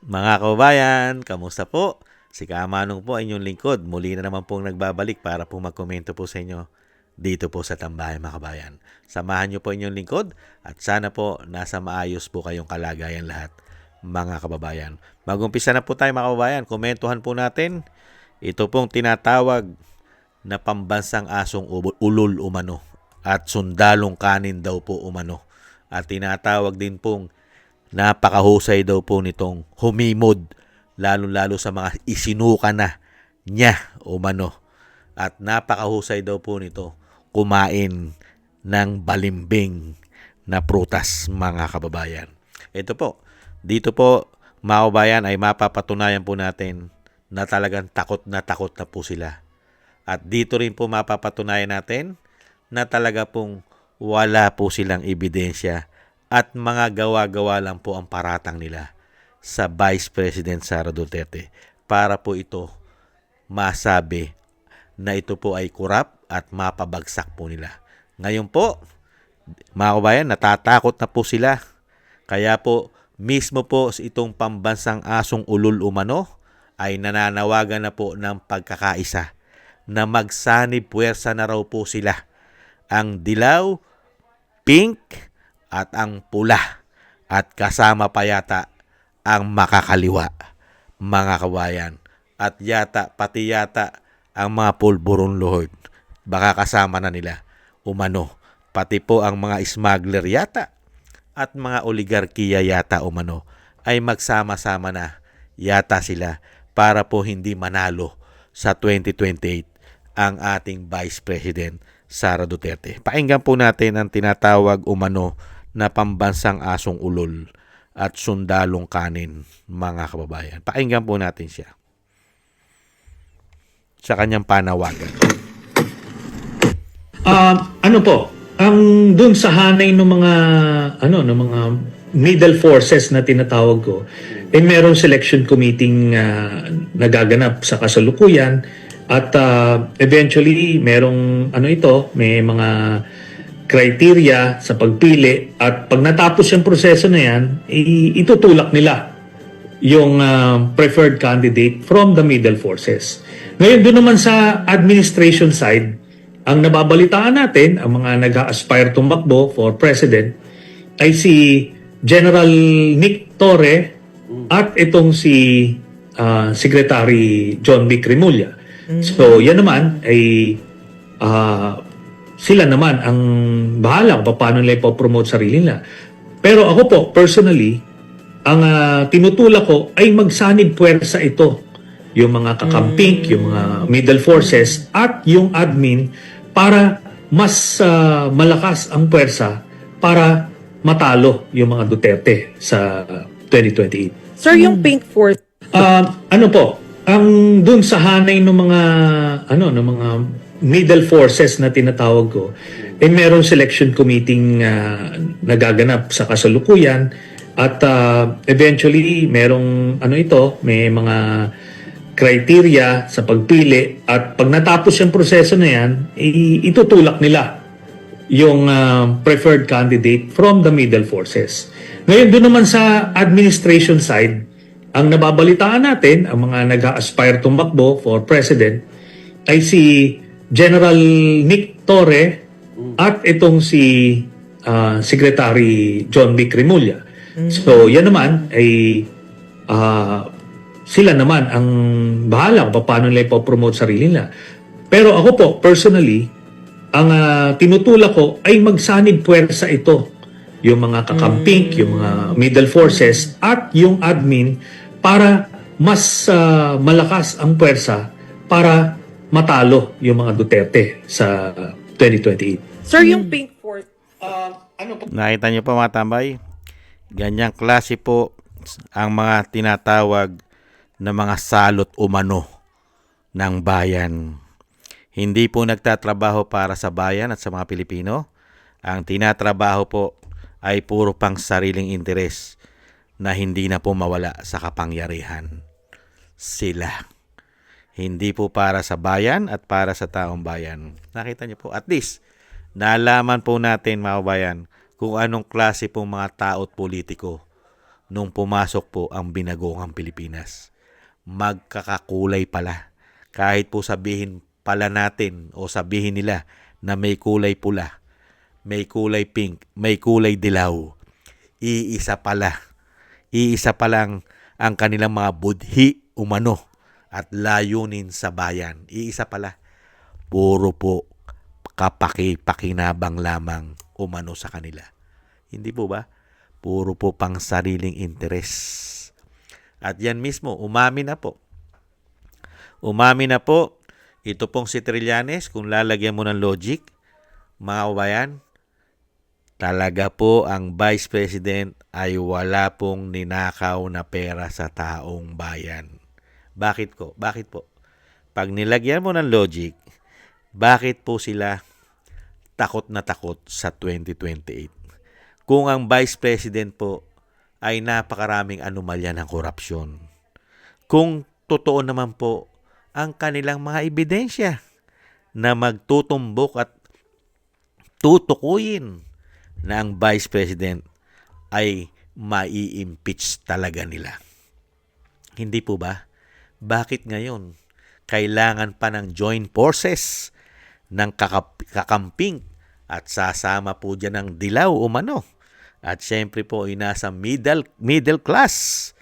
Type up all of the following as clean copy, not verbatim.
Mga kababayan, kamusta po? Si Kamanong po ay inyong lingkod. Muli na naman pong nagbabalik para po magkomento po sa inyo dito po sa Tambahay mga kabayan. Samahan niyo po inyong lingkod at sana po nasa maayos po kayong kalagayan lahat mga kababayan. Mag-umpisa na po tayo mga kababayan. Komentuhan po natin ito pong tinatawag na pambansang asong ulol umano at sundalong kanin daw po umano. At tinatawag din pong napakahusay daw po nitong humimod lalo-lalo sa mga isinuka na niya umano. At napakahusay daw po nito kumain ng balimbing na prutas mga kababayan. Ito po, dito po mga kababayan ay mapapatunayan po natin na talagang takot na po sila. At dito rin po mapapatunayan natin na talaga pong wala po silang ebidensya at mga gawa-gawa lang po ang paratang nila sa Vice President Sara Duterte para po ito masabi na ito po ay kurap at mapabagsak po nila. Ngayon po, mga kabayan, natatakot na po sila. Kaya po, mismo po itong pambansang asong ulol umano ay nananawagan na po ng pagkakaisa na magsanib puwersa na raw po sila. Ang dilaw, pink, at ang pula. At kasama pa yata ang makakaliwa, mga kabayan. At pati yata ang mga pulburon Lord. Baka kasama na nila umano. Pati po ang mga smuggler yata at mga oligarkiya yata umano ay magsama-sama na yata sila para po hindi manalo sa 2028 ang ating Vice President Sara Duterte. Pakinggan po natin ang tinatawag umano na pambansang asong ulol at sundalong kanin, mga kababayan. Pakinggan po natin siya sa kanyang panawagan. Ano po, ang dun sa hanay ng mga middle forces na tinatawag ko, merong selection committee nagaganap sa kasalukuyan at eventually may mga criteria sa pagpili at pag natapos yung proseso na yan, itutulak nila yung preferred candidate from the middle forces. Ngayon, doon naman sa administration side, ang nababalitaan natin, ang mga nag-aspire tumakbo for president, ay si General Nick Torre at itong si Secretary John B. Cremulya. So, yan naman ay sila naman ang bahala kung paano nila ipopromote sarili nila. Pero ako po, personally, ang tinutulak ko ay magsanib puwersa ito. Yung mga kakamping, yung mga middle forces, at yung admin para mas malakas ang puwersa para matalo yung mga Duterte sa 2028. Sir, yung pink force, Ano po, ang dun sa hanay ng mga middle forces na tinatawag ko, merong selection committee nagaganap sa kasalukuyan at eventually may mga criteria sa pagpili at pag natapos yung proseso na yan, itutulak nila yung preferred candidate from the middle forces. Ngayon, doon naman sa administration side, ang nababalitaan natin, ang mga nag-aspire tumakbo for president, ay si General Nick Torre at itong si Secretary John B. Cremulya. So, yan naman ay sila naman ang bahala kung paano nila ipopromote sarili nila. Pero ako po, personally, ang tinutulak ko ay magsanib puwersa ito. Yung mga kakamping, yung mga middle forces, at yung admin para mas malakas ang puwersa para matalo yung mga Duterte sa 2028. sir, yung pink force, Nakita niyo po mga tambay? Ganyang klase po ang mga tinatawag na mga salot umano ng bayan. Hindi po nagtatrabaho para sa bayan at sa mga Pilipino. Ang tinatrabaho po ay puro pang sariling interes na hindi na po mawala sa kapangyarihan. Sila. Hindi po para sa bayan at para sa taong bayan. Nakita niyo po, at least, nalaman po natin mga bayan kung anong klase pong mga tao at politiko nung pumasok po ang binagong Pilipinas. Magkakakulay pala. Kahit po sabihin pala natin o sabihin nila na may kulay pula, may kulay pink, may kulay dilaw, iisa pala. Iisa palang ang kanilang mga budhi umano at layunin sa bayan. Iisa pala. Puro po kapaki-pakinabang lamang umano sa kanila. Hindi po ba? Puro po pang sariling interes. At yan mismo, umamin na po. Umamin na po. Ito pong si Trillanes, kung lalagyan mo ng logic, mga kabayan, talaga po ang Vice President ay wala pong ninakaw na pera sa taong bayan. Bakit ko? Bakit po? Pag nilagyan mo ng logic, bakit po sila takot na takot sa 2028? Kung ang Vice President po ay napakaraming anomalya ng korupsyon. Kung totoo naman po ang kanilang mga ebidensya na magtutumbok at tutukuyin na ang Vice President ay mai-impeach talaga nila. Hindi po ba? Bakit ngayon kailangan pa ng joint forces ng kakamping at sasama po dyan ng dilaw umano? At syempre po ay nasa middle class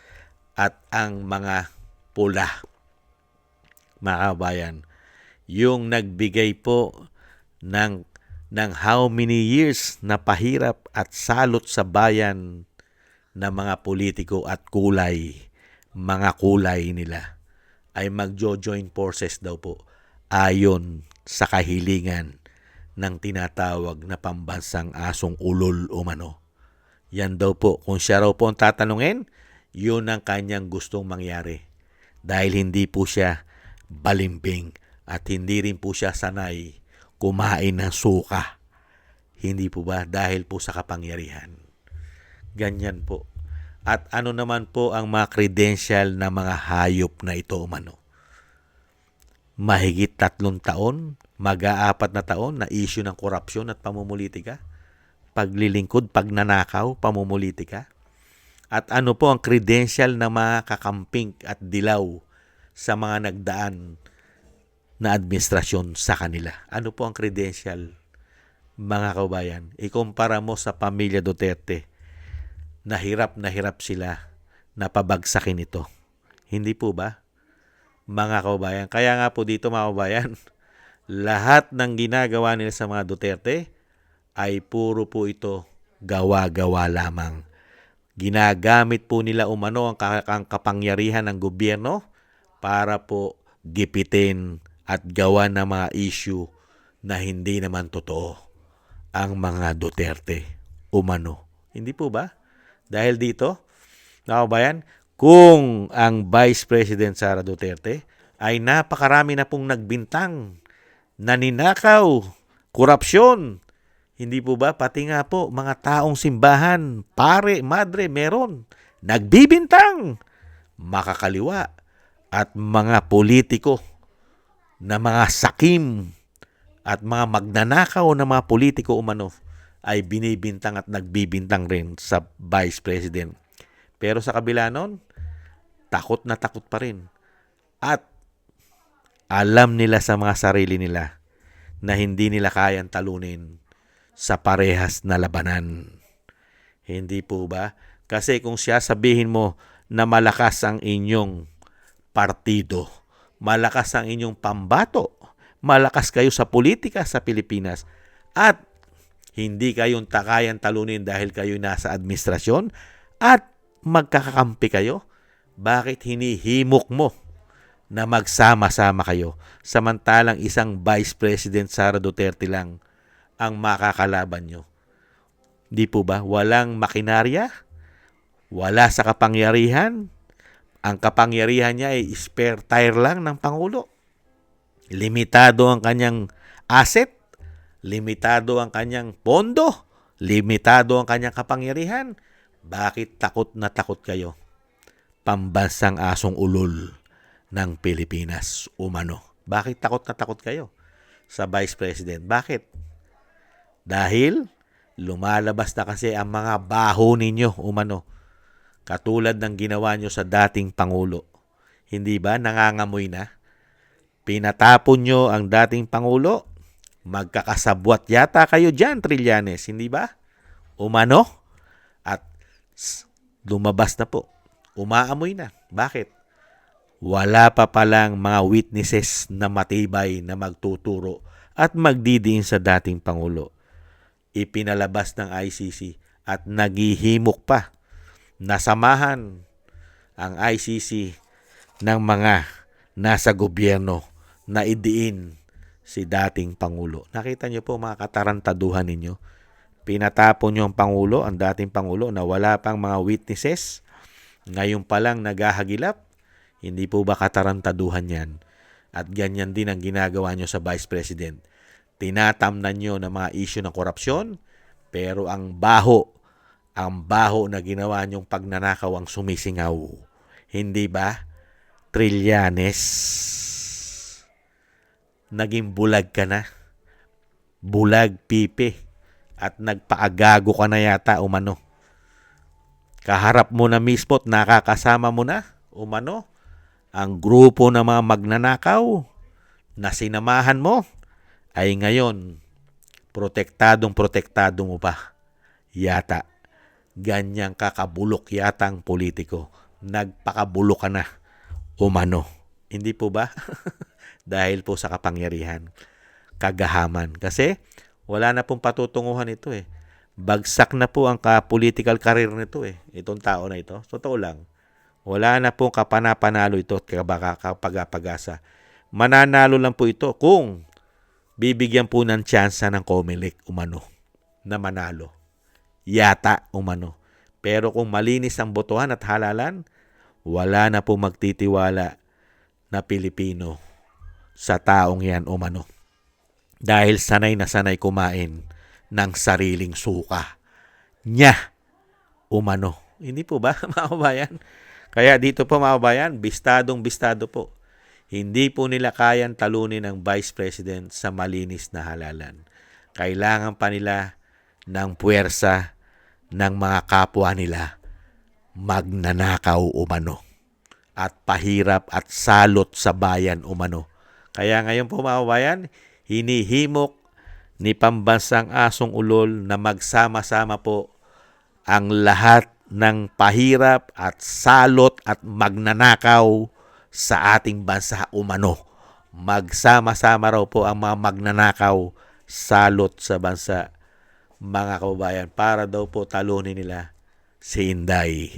at ang mga pula. Mga kabayan, yung nagbigay po ng how many years na pahirap at salot sa bayan na mga politiko at mga kulay nila ay magjo-join forces daw po ayon sa kahilingan ng tinatawag na pambansang asong ulol umano. Yan daw po, kung siya raw po ang tatanungin, yun ang kanyang gustong mangyari. Dahil hindi po siya balimbing at hindi rin po siya sanay kumain ng suka. Hindi po ba? Dahil po sa kapangyarihan. Ganyan po. At ano naman po ang mga credential na mga hayop na ito umano? Mahigit 3 taon, mag-4 na taon na issue ng korupsyon at pamumulitika, paglilingkod, pagnanakaw, pamumulitika. At ano po ang credential ng mga kakamping at dilaw sa mga nagdaan na administrasyon sa kanila? Ano po ang credential, mga kabayan? Ikumpara mo sa pamilya Duterte, na hirap sila na pabagsakin ito. Hindi po ba, mga kabayan? Kaya nga po dito, mga kabayan, lahat ng ginagawa nila sa mga Duterte ay puro po ito gawa-gawa lamang. Ginagamit po nila umano ang kapangyarihan ng gobyerno para po gipitin at gawa ng mga issue na hindi naman totoo ang mga Duterte umano. Hindi po ba? Dahil dito, mga kabayan, kung ang Vice President Sara Duterte ay napakarami na pong nagbintang, naninakaw, korupsyon, hindi po ba? Pati nga po, mga taong simbahan, pare, madre, meron. Nagbibintang, makakaliwa, at mga politiko na mga sakim at mga magnanakaw na mga politiko umano ay binibintang at nagbibintang rin sa Vice President. Pero sa kabila nun, takot na takot pa rin. At alam nila sa mga sarili nila na hindi nila kayang talunin sa parehas na labanan. Hindi po ba? Kasi kung siya sabihin mo na malakas ang inyong partido, malakas ang inyong pambato, malakas kayo sa politika sa Pilipinas, at hindi kayong kayang talunin dahil kayo nasa administrasyon at magkakakampi kayo, bakit hinihimok mo na magsama-sama kayo samantalang isang Vice President Sara Duterte lang ang makakalaban nyo? Di po ba? Walang makinarya, wala sa kapangyarihan. Ang kapangyarihan niya ay spare tire lang ng Pangulo. Limitado ang kanyang asset, limitado ang kanyang pondo, limitado ang kanyang kapangyarihan. Bakit takot na takot kayo? Pambansang asong ulol ng Pilipinas umano. Bakit takot na takot kayo sa Vice President? Bakit? Dahil lumalabas na kasi ang mga baho ninyo umano. Katulad ng ginawa nyo sa dating Pangulo. Hindi ba? Nangangamoy na. Pinatapon nyo ang dating Pangulo. Magkakasabwat yata kayo dyan, Trillanes. Hindi ba? Umano. At lumabas na po. Umaamoy na. Bakit? Wala pa palang mga witnesses na matibay na magtuturo at magdidiin sa dating Pangulo. Ipinalabas ng ICC at naghihimok pa. Nasamahan ang ICC ng mga nasa gobyerno na idiin si dating Pangulo. Nakita niyo po mga katarantaduhan ninyo. Pinatapon niyo ang Pangulo, ang dating Pangulo na wala pang mga witnesses. Ngayon pa lang naghahagilap. Hindi po ba katarantaduhan yan? At ganyan din ang ginagawa niyo sa Vice President. Tinatamnan niyo ng mga issue ng korupsyon, pero ang baho na ginawa niyong pagnanakaw ang sumisingaw. Hindi ba? Trillanes. Naging bulag ka na. Bulag, pipi. At nagpaagago ka na yata, umano. Kaharap mo na mismo at nakakasama mo na, umano, ang grupo ng mga magnanakaw na sinamahan mo ay ngayon protektado mo pa. Yata. Ganyang kakabulok yata ang politiko. Nagpakabulok ka na. Umano. Hindi po ba? Dahil po sa kapangyarihan. Kagahaman. Kasi wala na pong patutunguhan ito eh. Bagsak na po ang political career nito eh. Itong tao na ito. Totoo lang. Wala na pong kapanapanalo ito at kapag-pag-asa. Mananalo lang po ito kung bibigyan po ng tsansa ng COMELEC umano na manalo. Yata umano. Pero kung malinis ang botohan at halalan, wala na po magtitiwala na Pilipino sa taong yan umano. Dahil sanay na sanay kumain ng sariling suka. Nya umano. Hindi po ba, mga kabayan? Kaya dito po, mga kabayan, bistadong-bistado po. Hindi po nila kayang talunin ang Vice President sa malinis na halalan. Kailangan pa nila ng puwersa ng mga kapwa nila magnanakaw umano at pahirap at salot sa bayan umano. Kaya ngayon po, mga kabayan, hinihimok ni Pambansang Asong Ulol na magsama-sama po ang lahat ng pahirap at salot at magnanakaw sa ating bansa umano. Magsama-sama raw po ang mga magnanakaw, salot sa bansa, mga kababayan, para daw po talunin nila si Inday.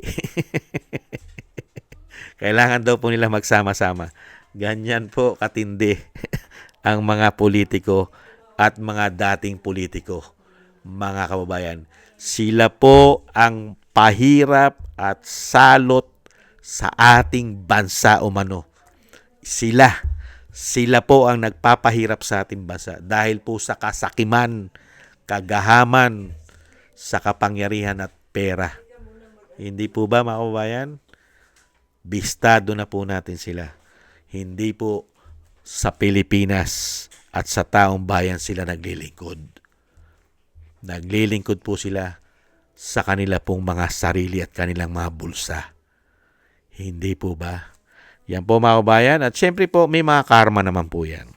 Kailangan daw po nila magsama-sama. Ganyan po katindi ang mga politiko at mga dating politiko, mga kababayan. Sila po ang pahirap at salot sa ating bansa umano. Sila po ang nagpapahirap sa ating bansa dahil po sa kasakiman, kagahaman, sa kapangyarihan at pera. Hindi po ba, mga kababayan? Bistado na po natin sila. Hindi po sa Pilipinas at sa taong bayan sila naglilingkod. Naglilingkod po sila sa kanila pong mga sarili at kanilang mga bulsa. Hindi po ba? Yan po, mga kabayan. At syempre po, may mga karma naman po yan.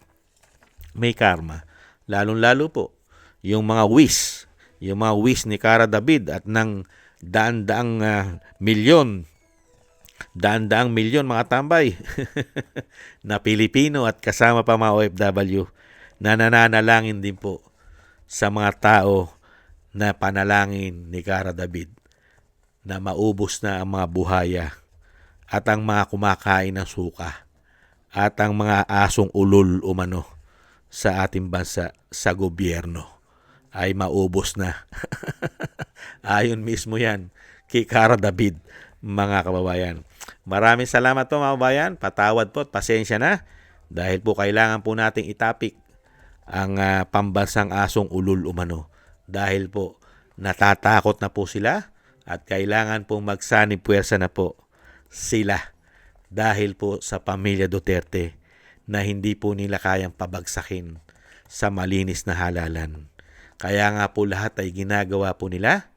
May karma. Lalong-lalo po, yung mga wish ni Cara David at ng daan-daang milyon mga tambay na Pilipino at kasama pa mga OFW na nananalangin din po sa mga tao na panalangin ni Cara David na maubos na ang mga buhaya at ang mga kumakain ng suka at ang mga asong ulol umano sa ating bansa sa gobyerno ay maubos na. Ayon mismo yan kay Cara David, mga kababayan. Maraming salamat po, mga kababayan. Patawad po at pasensya na dahil po kailangan po nating itapik ang pambansang asong ulol umano. Dahil po natatakot na po sila at kailangan pong magsanib puwersa na po sila dahil po sa pamilya Duterte na hindi po nila kayang pabagsakin sa malinis na halalan. Kaya nga po lahat ay ginagawa po nila.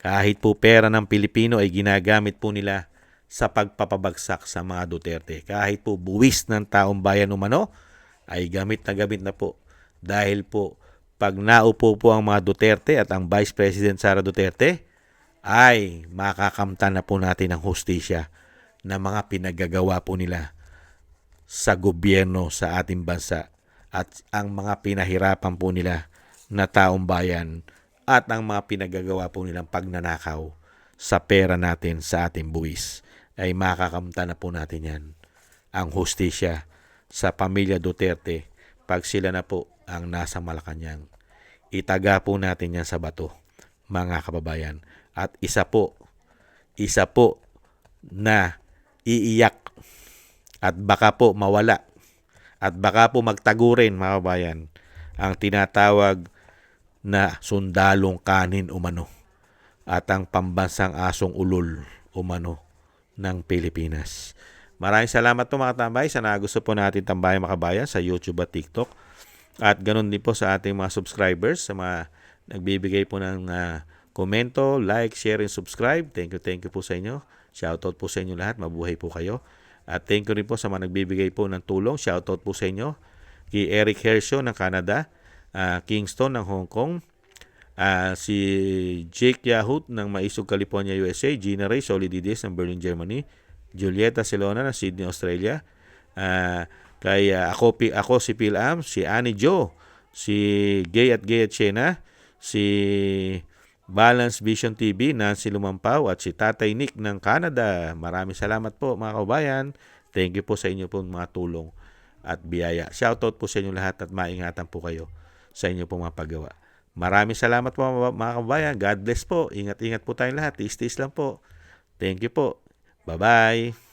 Kahit po pera ng Pilipino ay ginagamit po nila sa pagpapabagsak sa mga Duterte. Kahit po buwis ng taong bayan umano ay gamit na po. Dahil po pag naupo po ang mga Duterte at ang Vice President Sara Duterte, ay makakamtan na po natin ang hustisya na mga pinagagawa po nila sa gobyerno sa ating bansa at ang mga pinahirapan po nila na taong bayan at ang mga pinagagawa po nilang pagnanakaw sa pera natin sa ating buwis ay makakamtan na po natin yan. Ang hustisya sa pamilya Duterte pag sila na po ang nasa Malacanang. Itaga po natin yan sa bato, mga kababayan. At isa po na iiyak at baka po mawala at baka po magtagurin, mga kababayan, ang tinatawag na sundalong kanin umano at ang pambansang asong ulol umano ng Pilipinas. Maraming salamat po mga tambay sa nagusto po natin tambay mga kabayan sa YouTube at TikTok. At ganun din po sa ating mga subscribers, sa mga nagbibigay po ng komento, like, share, and subscribe. Thank you po sa inyo. Shoutout po sa inyo lahat. Mabuhay po kayo. At thank you rin po sa mga nagbibigay po ng tulong. Shoutout po sa inyo. Kay Eric Hershaw ng Canada, Kingston ng Hong Kong, si Jake Yahut ng Maisog, California, USA, Gina Ray Solidides ng Berlin, Germany, Julieta Silona ng Sydney, Australia, ako si Phil Am, si Annie Jo, si Gay at Shena, si Balance Vision TV, Nancy Lumampaw, at si Tatay Nick ng Canada. Maraming salamat po mga kabayan. Thank you po sa inyo po mga tulong at biyaya. Shoutout po sa inyo lahat at maingatan po kayo sa inyo pong mga paggawa. Maraming salamat po mga kabayan. God bless po. Ingat-ingat po tayong lahat. Tiis-tiis lang po. Thank you po. Bye-bye.